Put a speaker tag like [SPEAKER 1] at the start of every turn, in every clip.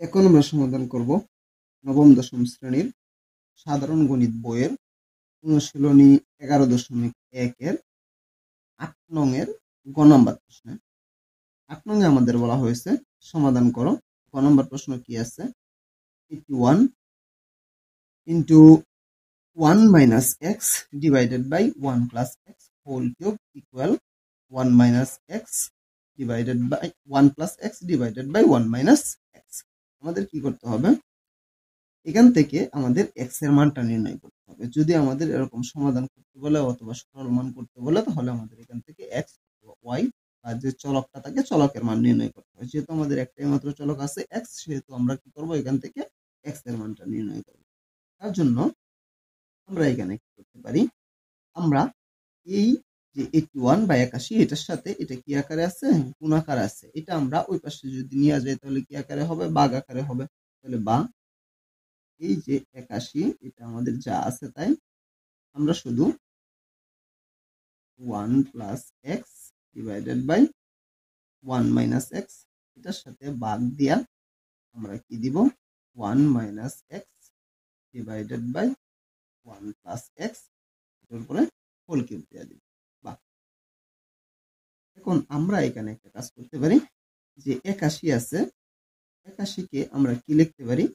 [SPEAKER 1] এখন আমরা সমাধান করব নবম দশম শ্রেণীর সাধারণ গণিত বইয়ের অনুশীলনী 11.1 এর 8 নং এর গ নম্বর প্রশ্ন। 8 নং এ আমাদের বলা হয়েছে সমাধান করো। গ নম্বর প্রশ্ন কি আছে? 81 into 1 minus x divided by 1 plus x whole cube equal 1 minus x divided by 1 plus x divided by 1 minus x। আমাদের কি করতে হবে? এখান থেকে আমাদের x এর মানটা নির্ণয় করতে হবে। যদি আমাদের এরকম সমাধান করতে বলে অথবা সরল মান করতে বলে, তাহলে আমাদের এখান থেকে x অথবা y বা যে চলকটা থাকে চলকের মান নির্ণয় করতে হবে। যেহেতু আমাদের একটাই মাত্র চলক আছে x, সেহেতু আমরা কি করব? এখান থেকে x এর মানটা নির্ণয় করব। তার জন্য আমরা এখানে কি করতে পারি? আমরা এই যে 81 বা 81 এটার সাথে এটা কি আকারে আছে? গুণ আকারে আছে। এটা আমরা ওই পাশে যদি নিয়ে যাই তাহলে কি আকারে হবে? ভাগ আকারে হবে। তাহলে বা এই যে 81 এটা আমাদের যা আছে তাই আমরা শুধু 1 plus x divided by 1 minus x এটার সাথে ভাগ দিয়া আমরা কি দিব? 1 minus x divided by 1 plus x এর উপরে হোল কিউব দিয়ে দিব। বা এখন আমরা এখানে একটা কাজ করতে পারি, যে 81 আছে, 81 কে আমরা কি লিখতে পারি?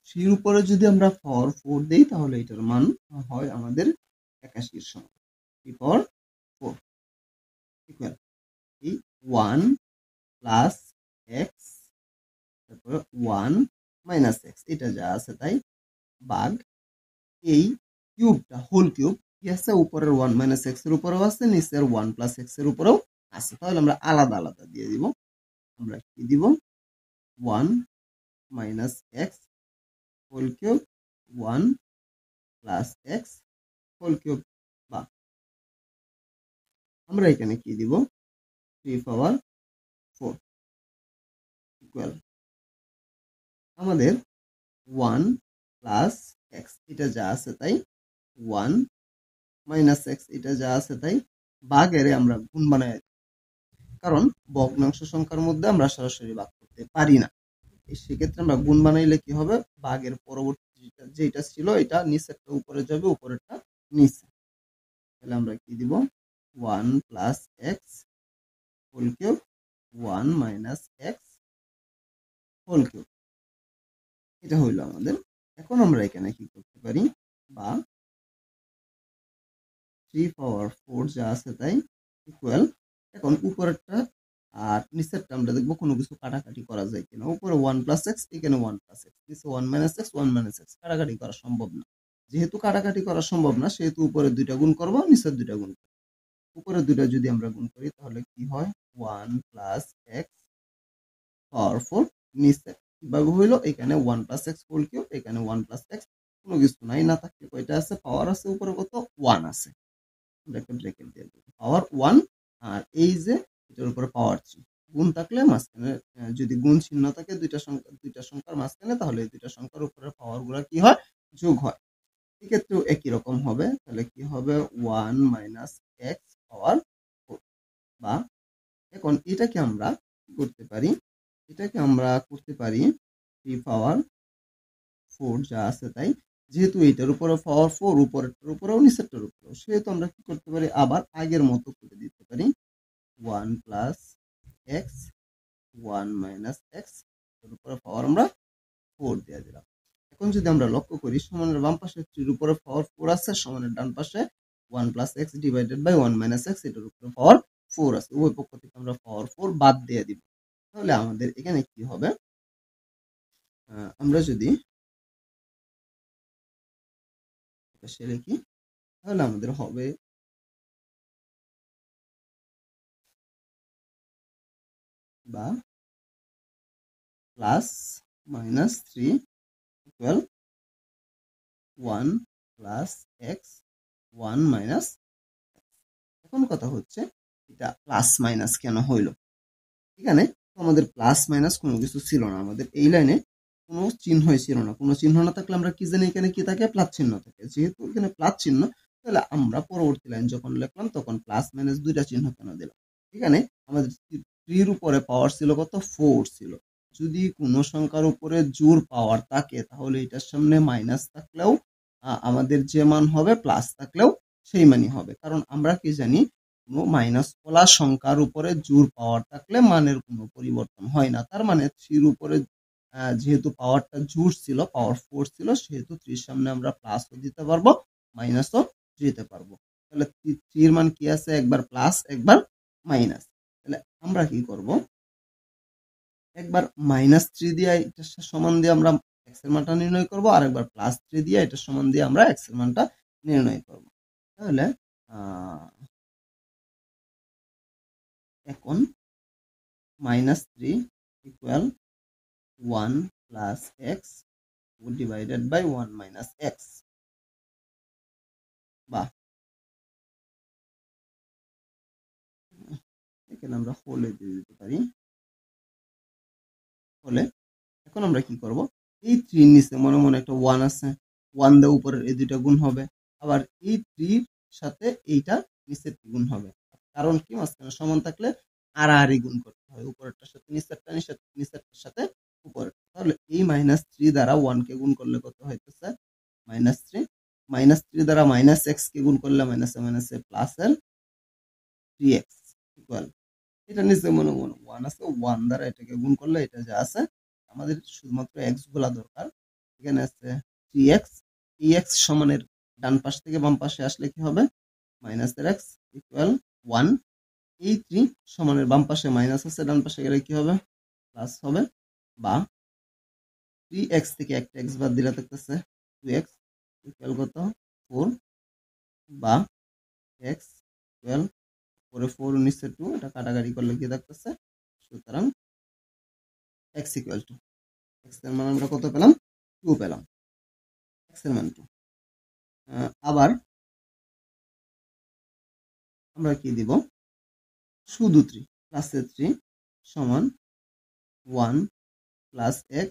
[SPEAKER 1] 3 এর উপরে যদি আমরা পাওয়ার 4 দেই তাহলে এটার মান হয় আমাদের 81 এর সমান। 3 পাওয়ার 4 ইকুয়াল এই 1 প্লাস এক্স তারপরে 1 মাইনাস এক্স এটা যা আছে তাই ভাগ এই কিউবটা হোল কিউব কি আছে? উপরের 1 মাইনাস এক্স এর উপরেও আছে, নিচের 1 প্লাস এক্স এর উপরেও আছে। তাহলে আমরা আলাদা আলাদা দিয়ে দিব। আমরা কি দিব? 1 minus x whole cube 1 plus x whole cube. বা আমরা এখানে কি দিব? 3 পাওয়ার 4 ইকুয়াল আমাদের 1 প্লাস এক্স এটা যা আছে তাই 1 মাইনাস এক্স এটা যা আছে তাই ভাগের আমরা গুণ বানাই, কারণ ভগ্নাংশ সংখ্যার মধ্যে আমরা সরাসরি ভাগ করতে পারি না। সেক্ষেত্রে আমরা গুণ বানাইলে কি হবে? ভাগের পরবর্তী যেটা ছিল এটা নিচেরটা উপরে যাবে, উপরেরটা নিচে। তাহলে আমরা কি দিব? 1 plus x whole cube 1 minus x whole cube, এটা হইলো আমাদের। এখন আমরা এখানে কি করতে পারি? বা 3 পাওয়ার 4 যা আছে তাই ইকুয়াল, এখন উপরেরটা আর নিচেরটা আমরা দেখবো কোনো কিছু কাটাকাটি করা যায় কিনা। উপরে 1 প্লাস এক্স, এখানে 1 প্লাস এক্স, নিচে 1 মাইনাস এক্স 1 মাইনাস এক্স, কাটাকাটি করা সম্ভব না। যেহেতু কাটাকাটি করা সম্ভব না, সেহেতু উপরে দুইটা গুণ করবো, নিচের দুইটা গুণ করবো। উপরে দুইটা যদি আমরা গুণ করি তাহলে কি হয়? 1 প্লাস এক্স পাওয়ার 4, নিচে কিভাবে হইলো? এখানে 1 প্লাস এক্স হোল কিউব, এখানে 1 প্লাস এক্স, কোনো কিছু নাই, না থাকলে কয়টা আছে? পাওয়ার আছে, উপরে কত? 1 আছে। ব্র্যাকেট দিয়ে দেব পাওয়ার 1। আর এই যে এটার উপরে পাওয়ার 3, গুণ থাকলে মাঝখানে যদি গুণ চিহ্ন থাকে দুইটা সংখ্যার মাঝখানে, তাহলে এই দুইটা সংখ্যার উপরে পাওয়ার গুলা কি হয়? যোগ হয়। এক্ষেত্রেও একই রকম হবে। তাহলে কি হবে? 1 মাইনাস এক্স পাওয়ার 4। বা এখন এটাকে আমরা করতে পারি, এটাকে আমরা করতে পারি 3 পাওয়ার 4 যা আছে তাই, যেহেতু এটার উপরে পাওয়ার 4, উপরেরটার উপরেও নিচেরটার উপরেও, সেহেতু আমরা কি করতে পারি? আবার আগের মতো করে দিতে পারি 1 প্লাস এক্স 1 মাইনাস এক্স এর উপরে পাওয়ার আমরা 4 দিয়ে দিলাম। এখন যদি আমরা লক্ষ্য করি, সমানের বাম পাশে 3 এর উপরে পাওয়ার 4 আছে, সমানের ডান পাশে 1 plus x divided by 1 minus x এটার উপরে পাওয়ার 4 আছে। উভয় পক্ষ থেকে আমরা পাওয়ার 4 বাদ দিয়ে দিব। তাহলে আমাদের এখানে কি হবে? আমরা যদি পাশে লিখি তাহলে আমাদের হবে বা plus minus 3 equal 1 plus x 1 minus. এখন কথা হচ্ছে এটা প্লাস মাইনাস কেন হইলো? এখানে আমাদের প্লাস মাইনাস কোনো কিছু ছিল না, আমাদের এই লাইনে কোনো চিহ্নই ছিল না। কোনো চিহ্ন না থাকলে আমরা কি জানি? এখানে কি থাকে? প্লাস চিহ্ন থাকে। যেহেতু এখানে প্লাস চিহ্ন, তাহলে আমরা পরবর্তী লাইন যখন লিখলাম তখন প্লাস মাইনাস দুইটা চিহ্ন কেন দিলাম? এখানে আমাদের 3 এর উপরে পাওয়ার ছিল কত? 4 ছিল। যদি কোনো সংখ্যার উপরে জোড় পাওয়ার থাকে তাহলে এটার সামনে মাইনাস থাকলেও আমাদের যে মান হবে প্লাস থাকলেও সেই মানই হবে, কারণ আমরা কি জানি কোনো মাইনাস ওলা সংখ্যার উপরে জোড় পাওয়ার থাকলে মানের কোনো পরিবর্তন হয় না। তার মানে 3 উপরে যেহেতু পাওয়ারটা জোড় ছিল, পাওয়ার 4 ছিল, সেহেতু 3 সামনে আমরা প্লাসও দিতে পারবো মাইনাসও দিতে পারবো। তাহলে 3 এর মান কি আছে, একবার প্লাস একবার মাইনাস। তাহলে আমরা কি করব, একবার -3 দিয়ে এটার সমান দিয়ে আমরা x এর মানটা নির্ণয় করব, আর একবার +3 দিয়ে এটার সমান দিয়ে আমরা x এর মানটা নির্ণয় করব। তাহলে এখন -3 equal 1 plus x divided by 1 minus x, বা এখানে আমরা হোলে দিয়ে দিতে পারি। হলে এখন আমরা কি করব, এই 3 এর নিচে মনে মনে একটা 1 আছে, 1 দিয়ে উপরের এই দুইটা গুণ হবে, আবার এই 3 এর সাথে এইটা নিচের গুণ হবে। কারণ কি, মাঝখানে সমান থাকলে আর গুণ করতে হয়, উপরেরটার সাথে নিচেরটা, নিচেরটার সাথে উপরের। তাহলে এই -3 দ্বারা 1 কে গুণ করলে কত হইতেছে, -3, -3 দ্বারা -x কে গুণ করলে মাইনাসে প্লাস এর 3x ইকুয়াল, এটা নিচে মনে মনে 1 আছে, 1 দ্বারা এটাকে গুণ করলে এটা যা আছে, আমাদের শুধুমাত্র x গুলা দরকার। এখানে আছে 3x, এই x সমানের ডান পাশ থেকে বাম পাশে আসলে কি হবে, মাইনাসের x ইকুয়াল 1, এই 3 সমানের বাম পাশে মাইনাস আছে, ডান পাশে গেলে কি হবে, প্লাস হবে, বা 3x থেকে একটা x বাদ দিলে থাকতেছে 2x ইকুয়াল কত, 4, বা x ইকুয়াল পরে 4 নিচে 2, এটা কাটাকাটি করলে কি থাকতেছে, সুতরাং x ইকুয়াল টু, x এর মান আমরা কত পেলাম, 2 পেলাম, x এর মান 2। আবার আমরা কি দিব, শুধু 3 প্লাসের 3 সমান 1 প্লাস x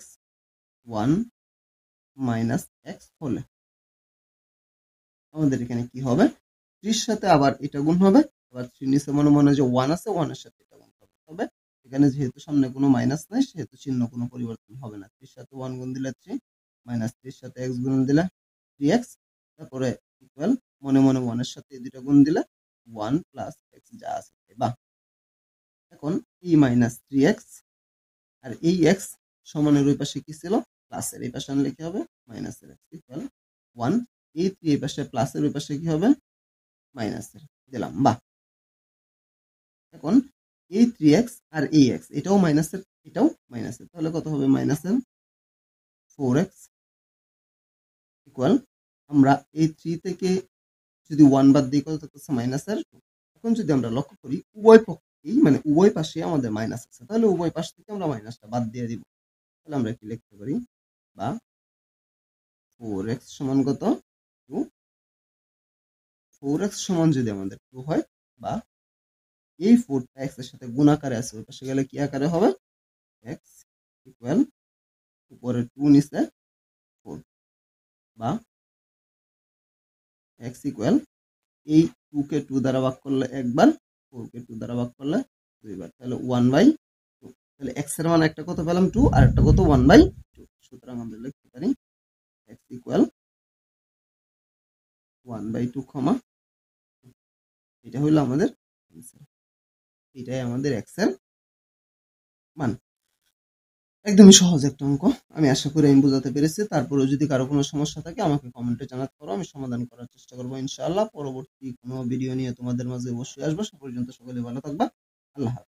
[SPEAKER 1] 1 মাইনাস x হলে আমাদের এখানে কি হবে, 3 সাথে আবার এটা গুণ হবে, আবার 3 নিচে মনে মনে যে 1 আছে, 1 এর সাথে এটা গুণ হবে। তবে এখানে যেহেতু সামনে কোনো মাইনাস নাই সেহেতু চিহ্ন কোনো পরিবর্তন হবে না। 3 সাথে 1 গুণ দিলে 3, মাইনাস 3 সাথে x গুণ দিলে 3x, তারপরে ইকুয়াল মনে মনে 1 এর সাথে এই দুটো গুণ দিলে 1 প্লাস x যা আছে, বা এখন এই -3x আর এই x সমানের ওই পাশে কি ছিল, প্লাসের, এই পাশে আনলে কি হবে, মাইনাসের x ইকুয়াল 1, এই 3 এই পাশে প্লাসের, ওই পাশে কি হবে, মাইনাসের দিলাম, বা এখন এই 3x আর এই x এটাও মাইনাসের, এটাও মাইনাসের, তাহলে কত হবে, মাইনাসের 4x ইকুয়াল, আমরা এই 3 থেকে যদি 1 বাদ দিই কত থাকতেছে, মাইনাসের 2। এখন যদি আমরা লক্ষ্য করি উভয় পক্ষেই মানে উভয় পাশে আমাদের মাইনাস আছে, তাহলে উভয় পাশ থেকে আমরা মাইনাসটা বাদ দিয়ে দিব। তাহলে আমরা কি লিখতে পারি, বা 4x সমান কত, 2, 4x সমান যদি আমাদের 2 হয়, বা এই 4টা x এর সাথে গুণ আকারে আছে, ওই পাশে গেলে কি আকারে হবে, x ইকুয়াল উপরে 2 নিচে 4, বা x ইকুয়াল এই 2 কে 2 দ্বারা ভাগ করলে একবার, 4 কে 2 দ্বারা ভাগ করলে দুইবার, তাহলে 1/2। তাহলে x এর মান একটা কত পেলাম 2, আর একটা কত 1/2। সুতরাং আমরা লিখতে পারি x ইকুয়াল 1/2, এটা হলো আমাদের आंसर, এটাই আমাদের x এর মান। একদমই সহজ একটা অঙ্ক, আমি আশা করি আমি বোঝাতে পেরেছি। তারপরেও যদি কারো কোনো সমস্যা থাকে আমাকে কমেন্টে জানাতে পারো, আমি সমাধান করার চেষ্টা করবো ইনশাআল্লাহ। পরবর্তী কোনো ভিডিও নিয়ে তোমাদের মাঝে অবশ্যই আসবো। সে পর্যন্ত সকলে ভালো থাকবা, আল্লাহ হাফেজ।